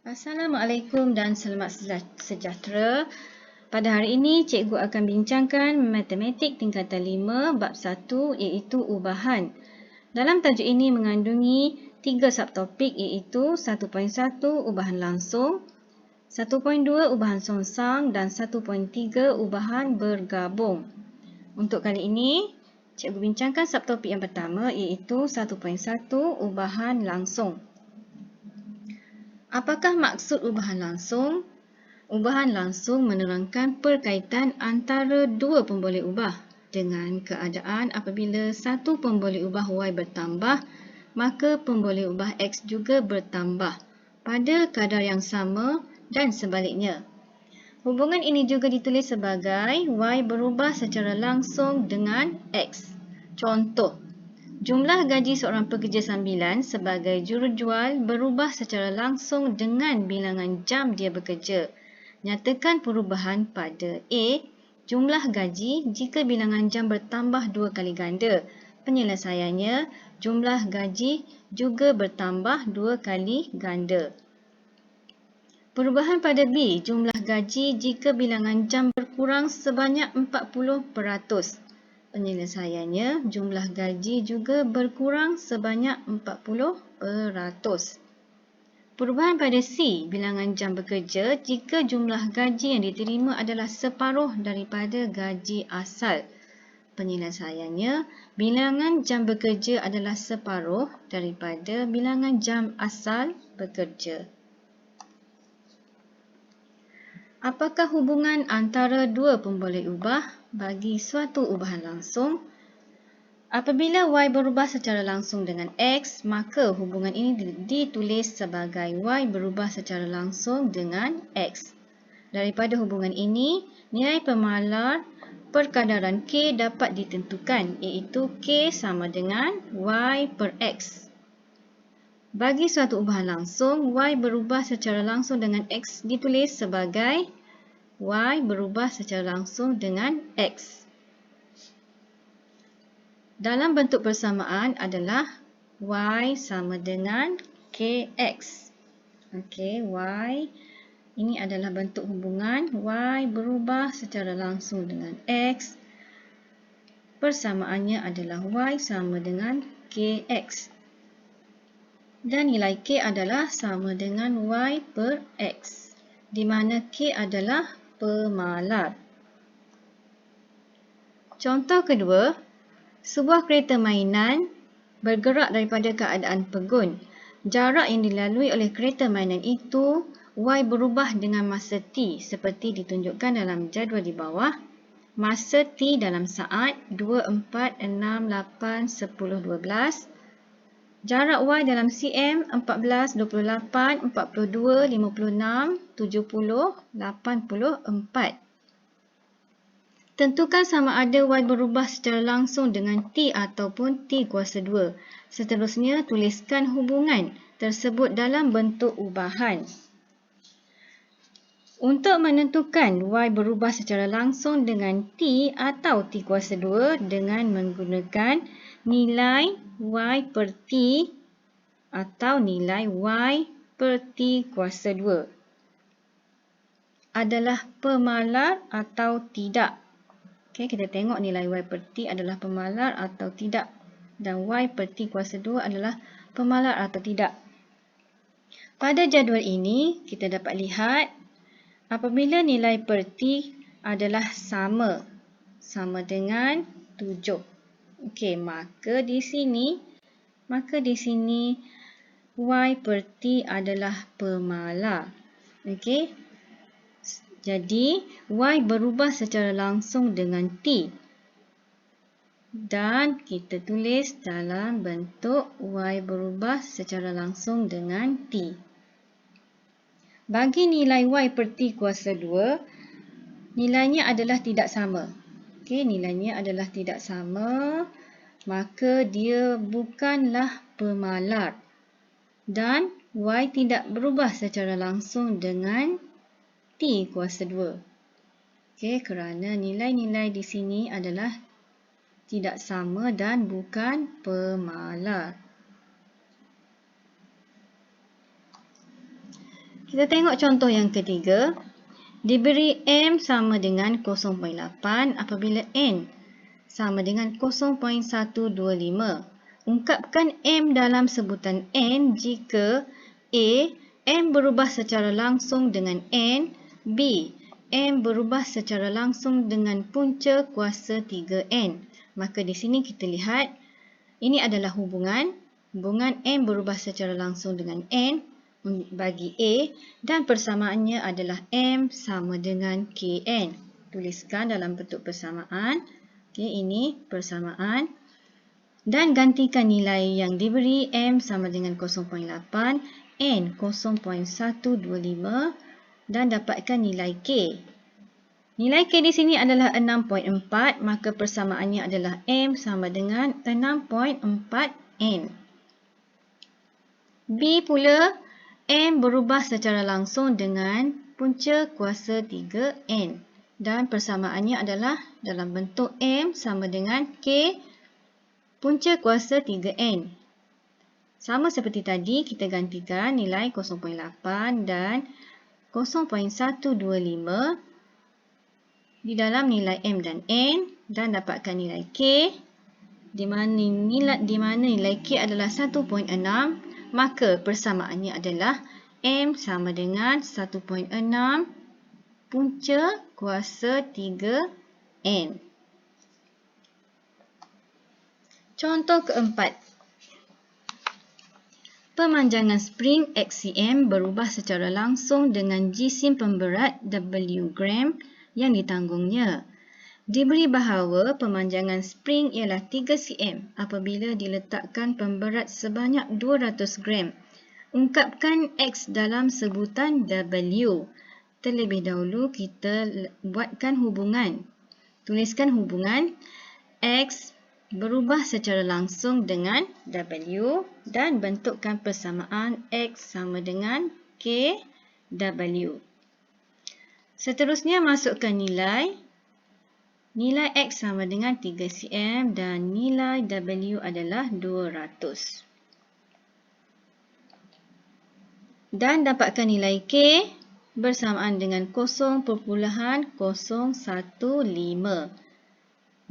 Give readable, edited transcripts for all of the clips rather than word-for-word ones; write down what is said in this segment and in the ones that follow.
Assalamualaikum dan selamat sejahtera. Pada hari ini, cikgu akan bincangkan matematik tingkatan 5 bab 1 iaitu ubahan. Dalam tajuk ini mengandungi 3 subtopik iaitu 1.1 ubahan langsung, 1.2 ubahan songsang dan 1.3 ubahan bergabung. Untuk kali ini, cikgu bincangkan subtopik yang pertama iaitu 1.1 ubahan langsung. Apakah maksud ubahan langsung? Ubahan langsung menerangkan perkaitan antara dua pemboleh ubah dengan keadaan apabila satu pemboleh ubah Y bertambah, maka pemboleh ubah X juga bertambah pada kadar yang sama dan sebaliknya. Hubungan ini juga ditulis sebagai Y berubah secara langsung dengan X. Contoh, jumlah gaji seorang pekerja sambilan sebagai jurujual berubah secara langsung dengan bilangan jam dia bekerja. Nyatakan perubahan pada A, jumlah gaji jika bilangan jam bertambah 2 kali ganda. Penyelesaiannya, jumlah gaji juga bertambah 2 kali ganda. Perubahan pada B, jumlah gaji jika bilangan jam berkurang sebanyak 40%. Penyelesaiannya, jumlah gaji juga berkurang sebanyak 40%. Perubahan pada C, bilangan jam bekerja jika jumlah gaji yang diterima adalah separuh daripada gaji asal. Penyelesaiannya, bilangan jam bekerja adalah separuh daripada bilangan jam asal bekerja. Apakah hubungan antara dua pemboleh ubah bagi suatu ubahan langsung? Apabila Y berubah secara langsung dengan X, maka hubungan ini ditulis sebagai Y berubah secara langsung dengan X. Daripada hubungan ini, nilai pemalar perkadaran K dapat ditentukan, iaitu K sama dengan Y per X. Bagi suatu ubahan langsung, Y berubah secara langsung dengan X ditulis sebagai Y berubah secara langsung dengan X. Dalam bentuk persamaan adalah Y sama dengan KX. Okey, Y ini adalah bentuk hubungan Y berubah secara langsung dengan X. Persamaannya adalah Y sama dengan KX. Dan nilai K adalah sama dengan Y per X, di mana K adalah pemalar. Contoh kedua, sebuah kereta mainan bergerak daripada keadaan pegun. Jarak yang dilalui oleh kereta mainan itu, Y berubah dengan masa T seperti ditunjukkan dalam jadual di bawah. Masa T dalam saat 2, 4, 6, 8, 10, 12. Jarak Y dalam cm 14, 28, 42, 56, 70, 84. Tentukan sama ada Y berubah secara langsung dengan T ataupun T kuasa 2. Seterusnya, tuliskan hubungan tersebut dalam bentuk ubahan. Untuk menentukan Y berubah secara langsung dengan T atau T kuasa 2 dengan menggunakan nilai Y per T atau nilai Y per T kuasa 2 adalah pemalar atau tidak. Okey, kita tengok nilai Y per T adalah pemalar atau tidak dan Y per T kuasa 2 adalah pemalar atau tidak. Pada jadual ini, kita dapat lihat apabila nilai per T adalah sama dengan 7. Okey, maka di sini Y per T adalah pemalar. Okey. Jadi, Y berubah secara langsung dengan T. Dan kita tulis dalam bentuk Y berubah secara langsung dengan T. Bagi nilai Y per T kuasa 2, nilainya adalah tidak sama. Okey, nilainya adalah tidak sama, maka dia bukanlah pemalar. Dan Y tidak berubah secara langsung dengan T kuasa 2. Okey, kerana nilai-nilai di sini adalah tidak sama dan bukan pemalar. Kita tengok contoh yang ketiga. Diberi M sama dengan 0.8 apabila N sama dengan 0.125. Ungkapkan M dalam sebutan N jika A. M berubah secara langsung dengan N. B. M berubah secara langsung dengan punca kuasa 3N. Maka di sini kita lihat ini adalah hubungan M berubah secara langsung dengan N bagi A dan persamaannya adalah M sama dengan Kn. Tuliskan dalam bentuk persamaan. Okey, ini persamaan. Dan gantikan nilai yang diberi M sama dengan 0.8, N 0.125 dan dapatkan nilai K. Nilai K di sini adalah 6.4, maka persamaannya adalah M sama dengan 6.4N. B pula, M berubah secara langsung dengan punca kuasa 3N dan persamaannya adalah dalam bentuk M sama dengan K punca kuasa 3N. Sama seperti tadi, kita gantikan nilai 0.8 dan 0.125 di dalam nilai M dan N dan dapatkan nilai K di mana nilai K adalah 1.6. Maka persamaannya adalah M sama dengan 1.6 punca kuasa 3N. Contoh keempat. Pemanjangan spring XCM berubah secara langsung dengan jisim pemberat W gram yang ditanggungnya. Diberi bahawa pemanjangan spring ialah 3 cm apabila diletakkan pemberat sebanyak 200 gram. Ungkapkan X dalam sebutan W. Terlebih dahulu kita buatkan hubungan. Tuliskan hubungan X berubah secara langsung dengan W dan bentukkan persamaan X sama dengan KW. Seterusnya masukkan nilai X sama dengan 3 cm dan nilai W adalah 200. Dan dapatkan nilai K bersamaan dengan 0.015.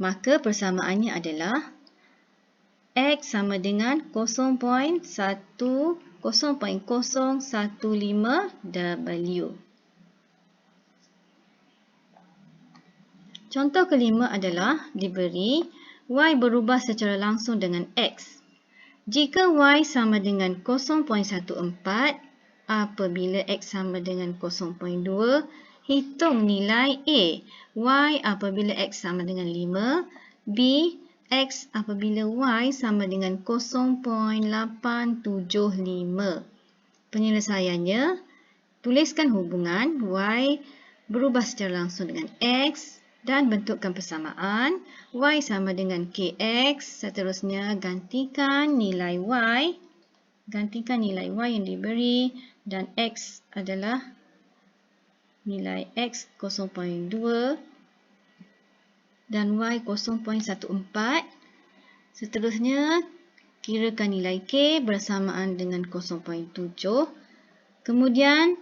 Maka persamaannya adalah X sama dengan 0.015 W. Contoh kelima adalah diberi Y berubah secara langsung dengan X. Jika Y sama dengan 0.14 apabila X sama dengan 0.2, hitung nilai A. Y apabila X sama dengan 5, B. X apabila Y sama dengan 0.875. Penyelesaiannya, tuliskan hubungan Y berubah secara langsung dengan X dan bentukkan persamaan Y sama dengan KX. Seterusnya gantikan nilai Y yang diberi dan X adalah nilai X 0.2 dan Y 0.14. Seterusnya kirakan nilai K bersamaan dengan 0.7. Kemudian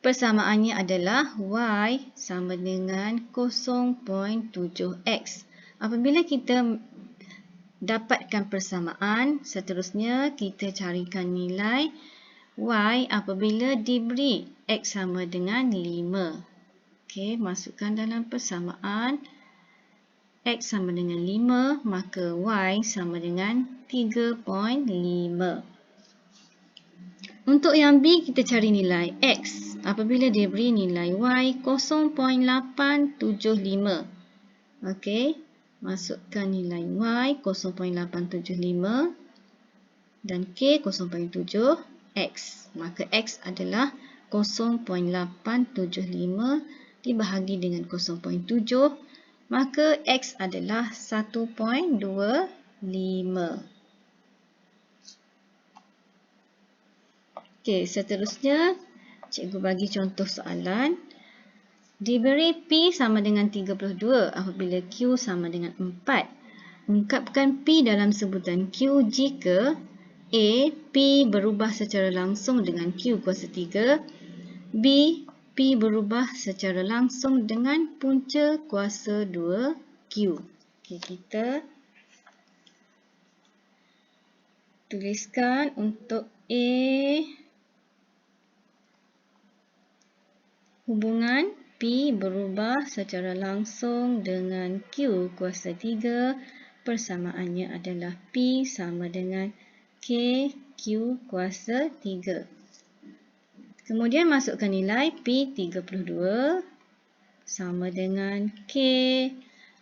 persamaannya adalah Y sama dengan 0.7X. Apabila kita dapatkan persamaan, seterusnya kita carikan nilai Y apabila diberi X sama dengan 5. Okey, masukkan dalam persamaan X sama dengan 5, maka Y sama dengan 3.5. Untuk yang B, kita cari nilai X apabila diberi nilai Y 0.875. Okey, masukkan nilai Y 0.875 dan K 0.7X. Maka X adalah 0.875 dibahagi dengan 0.7, maka X adalah 1.25. Okey, seterusnya cikgu bagi contoh soalan. Diberi P sama dengan 32 apabila Q sama dengan 4. Ungkapkan P dalam sebutan Q jika A. P berubah secara langsung dengan Q kuasa 3 B. P berubah secara langsung dengan punca kuasa 2Q. Okey, kita tuliskan untuk A, hubungan P berubah secara langsung dengan Q kuasa 3, persamaannya adalah P sama dengan K Q kuasa 3. Kemudian masukkan nilai P 32 sama dengan K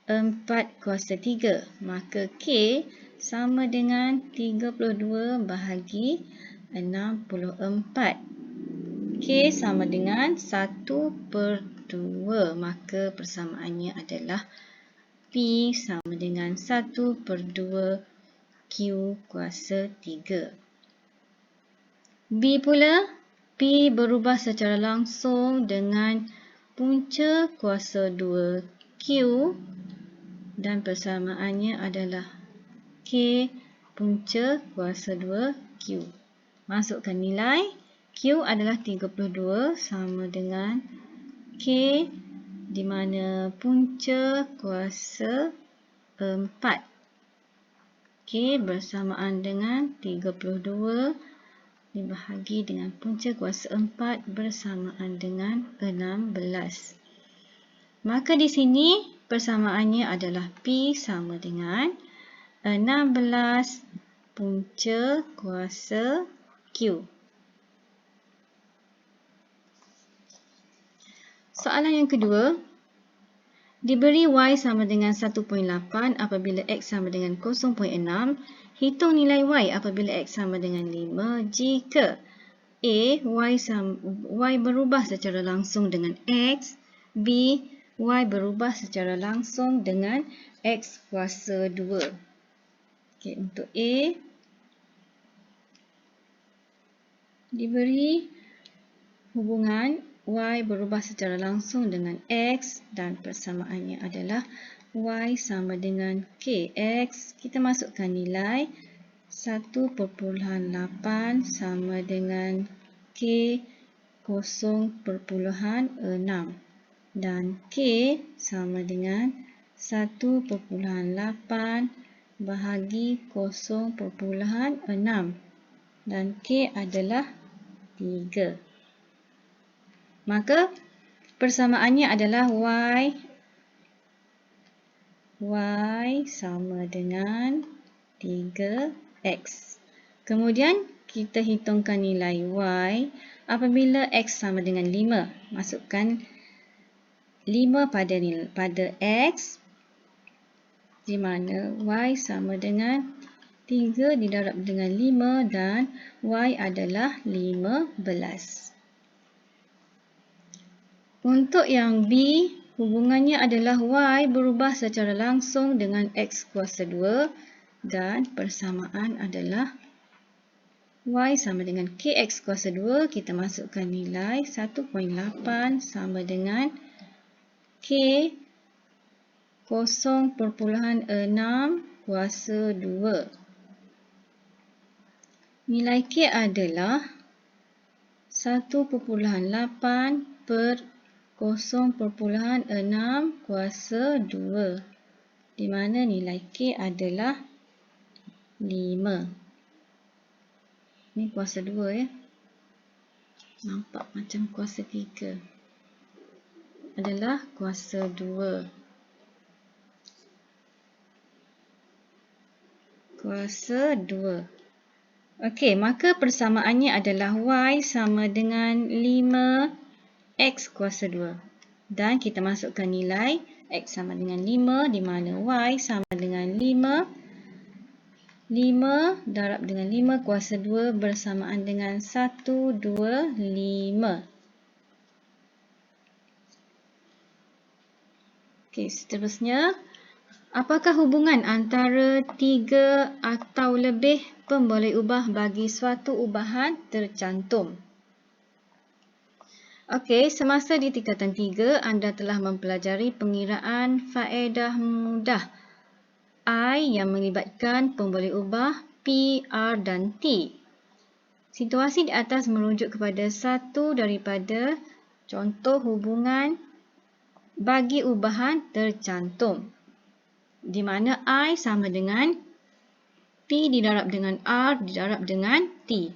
4 kuasa 3. Maka K sama dengan 32 bahagi 64. K sama dengan 1/2. Maka persamaannya adalah P sama dengan 1/2 Q kuasa 3. B pula, P berubah secara langsung dengan punca kuasa 2Q dan persamaannya adalah K punca kuasa 2Q. Masukkan nilai. Q adalah 32 sama dengan K di mana punca kuasa 4. K bersamaan dengan 32 dibahagi dengan punca kuasa 4 bersamaan dengan 16. Maka di sini persamaannya adalah P sama dengan 16 punca kuasa Q. Soalan yang kedua, diberi Y sama dengan 1.8 apabila X sama dengan 0.6. Hitung nilai Y apabila X sama dengan 5 jika A. Y berubah secara langsung dengan X. B. Y berubah secara langsung dengan X kuasa 2. Okay, untuk A, diberi hubungan Y berubah secara langsung dengan X dan persamaannya adalah Y sama dengan KX. Kita masukkan nilai 1.8 sama dengan K 0.6 dan K sama dengan 1.8 bahagi 0.6 dan K adalah 3. Maka persamaannya adalah Y sama dengan 3X. Kemudian kita hitungkan nilai Y apabila X sama dengan 5. Masukkan 5 pada X di mana Y sama dengan 3 didarab dengan 5 dan Y adalah 15. Untuk yang B, hubungannya adalah Y berubah secara langsung dengan X kuasa 2 dan persamaan adalah Y sama dengan KX kuasa 2. Kita masukkan nilai 1.8 sama dengan K 0.6 kuasa 2. Nilai K adalah 1.8 per 0.6 kuasa 2 di mana nilai K adalah 5. Ini kuasa 2 ya. Nampak macam kuasa 3. Adalah kuasa 2. Kuasa 2. Okey, maka persamaannya adalah Y sama dengan 5X kuasa 2. Dan kita masukkan nilai X sama dengan 5 di mana Y sama dengan 5 darab dengan 5 kuasa 2 bersamaan dengan 125. Okey, seterusnya, apakah hubungan antara 3 atau lebih pemboleh ubah bagi suatu ubahan tercantum? Okey, semasa di tingkatan 3, anda telah mempelajari pengiraan faedah mudah I yang melibatkan pemboleh ubah P, R dan T. Situasi di atas merujuk kepada satu daripada contoh hubungan bagi ubahan tercantum, di mana I sama dengan P didarab dengan R didarab dengan T.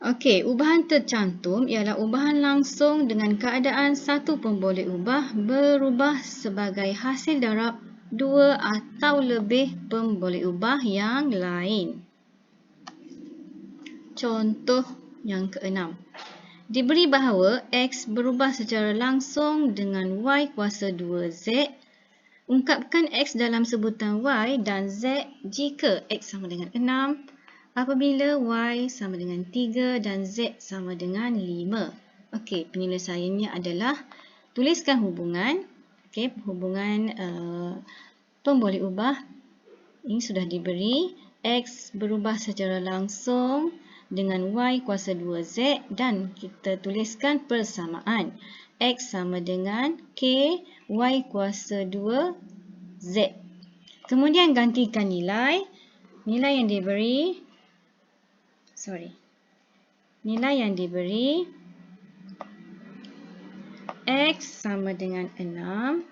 Okey, ubahan tercantum ialah ubahan langsung dengan keadaan satu pemboleh ubah berubah sebagai hasil darab dua atau lebih pemboleh ubah yang lain. Contoh yang keenam. Diberi bahawa X berubah secara langsung dengan Y kuasa 2Z. Ungkapkan X dalam sebutan Y dan Z jika X sama dengan 6, apabila Y sama dengan 3 dan Z sama dengan 5. Okey, penyelesaiannya adalah tuliskan hubungan. Okey, hubungan pemboleh ubah ini sudah diberi. X berubah secara langsung dengan Y kuasa 2Z dan kita tuliskan persamaan. X sama dengan K Y kuasa 2Z. Kemudian gantikan nilai yang diberi. Nilai yang diberi X sama dengan 6.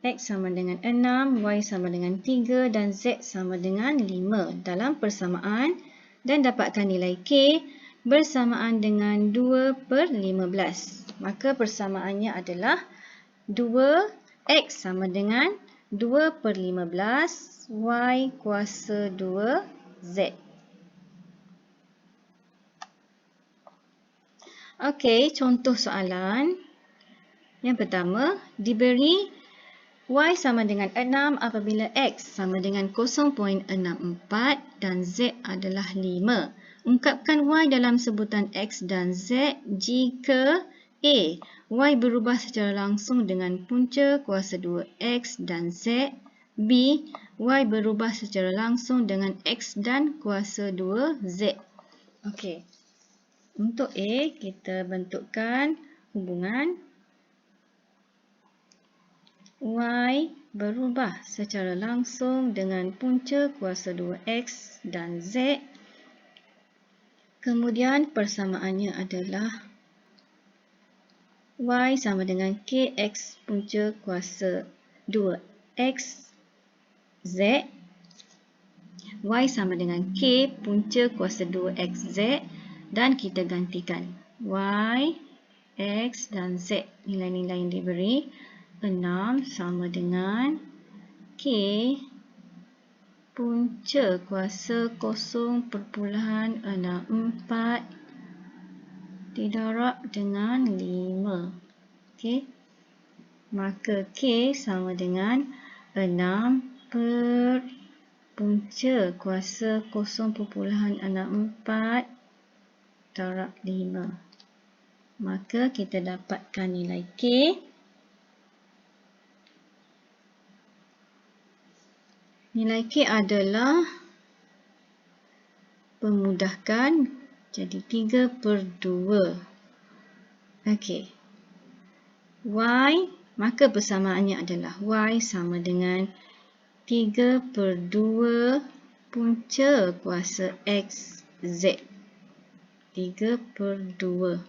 X sama dengan 6, Y sama dengan 3 dan Z sama dengan 5 dalam persamaan dan dapatkan nilai K bersamaan dengan 2/15. Maka persamaannya adalah 2X sama dengan 2/15 Y kuasa 2Z. Okey, contoh soalan. Yang pertama, diberi Y sama dengan 6 apabila X sama dengan 0.64 dan Z adalah 5. Ungkapkan Y dalam sebutan X dan Z jika A. Y berubah secara langsung dengan punca kuasa 2X dan Z. B. Y berubah secara langsung dengan X dan kuasa 2Z. Okey. Untuk A, kita bentukkan hubungan Y berubah secara langsung dengan punca kuasa 2X dan Z. Kemudian persamaannya adalah Y sama dengan KX punca kuasa 2X Z. Y sama dengan K punca kuasa 2X Z. Dan kita gantikan Y, X dan Z. Nilai-nilai yang diberi 6 sama dengan K punca kuasa 0.64 didarab dengan 5. Okey. Maka K sama dengan 6 per punca kuasa 0.64 darab 5. Maka kita dapatkan nilai K. Nilai K adalah pemudahkan jadi 3/2. Okey. Y, maka persamaannya adalah Y sama dengan 3/2 punca kuasa X Z. 3/2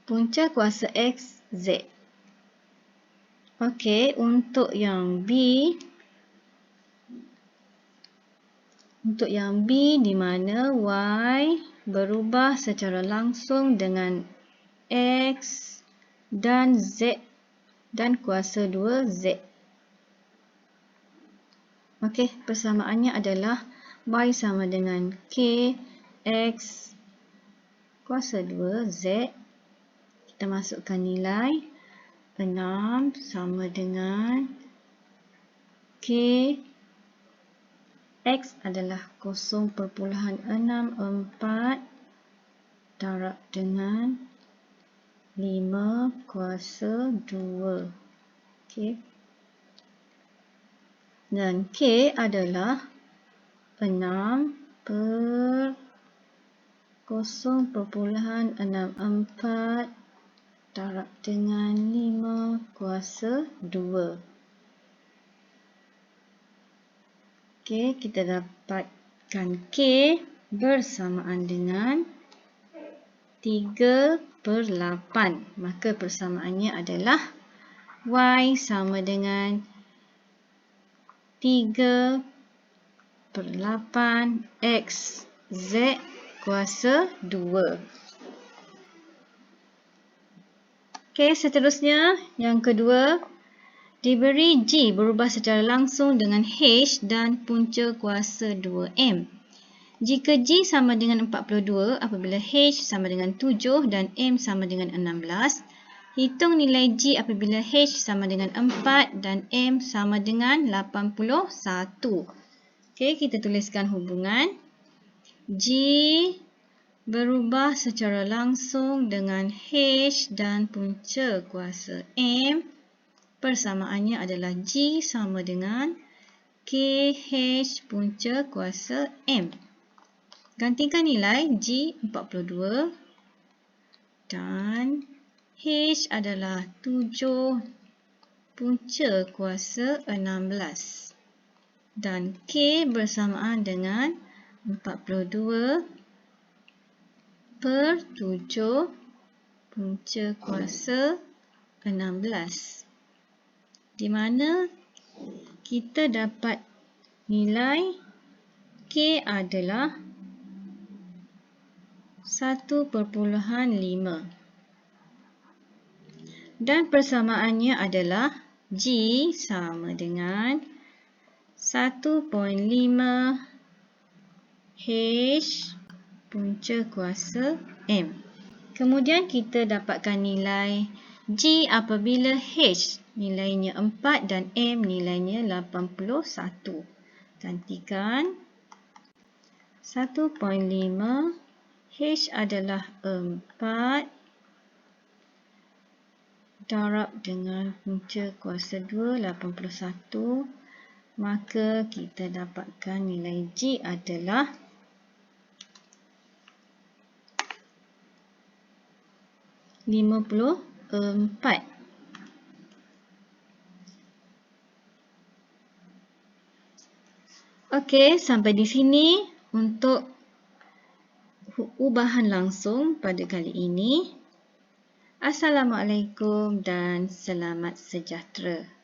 punca kuasa X Z. Okey, untuk yang B. Di mana Y berubah secara langsung dengan X dan Z dan kuasa 2Z. Okey, persamaannya adalah Y sama dengan K X kuasa 2Z. Kita masukkan nilai 6 sama dengan K X adalah 0.64 darab dengan 5 kuasa 2. Okey. Dan K adalah 6 per 0.64 darab dengan 5 kuasa 2. Okey, kita dapatkan Kan K bersamaan dengan 3/8. Maka persamaannya adalah Y sama dengan 3/8 X Z kuasa 2. Okey, seterusnya yang kedua, diberi G berubah secara langsung dengan H dan punca kuasa 2M. Jika G sama dengan 42 apabila H sama dengan 7 dan M sama dengan 16, hitung nilai G apabila H sama dengan 4 dan M sama dengan 81. Okey, kita tuliskan hubungan. G berubah secara langsung dengan H dan punca kuasa M. Persamaannya adalah G sama dengan KH punca kuasa M. Gantikan nilai G 42 dan H adalah 7 punca kuasa 16 dan K bersamaan dengan 42 per 7 punca kuasa 16, di mana kita dapat nilai K adalah 1/5 dan persamaannya adalah G sama dengan 1.5 H punca kuasa M. Kemudian kita dapatkan nilai G apabila H nilainya 4 dan M nilainya 81. Gantikan 1.5 H adalah 4 darab dengan punca kuasa 2 81, maka kita dapatkan nilai G adalah 54. Okey, sampai di sini untuk ubahan langsung pada kali ini. Assalamualaikum dan selamat sejahtera.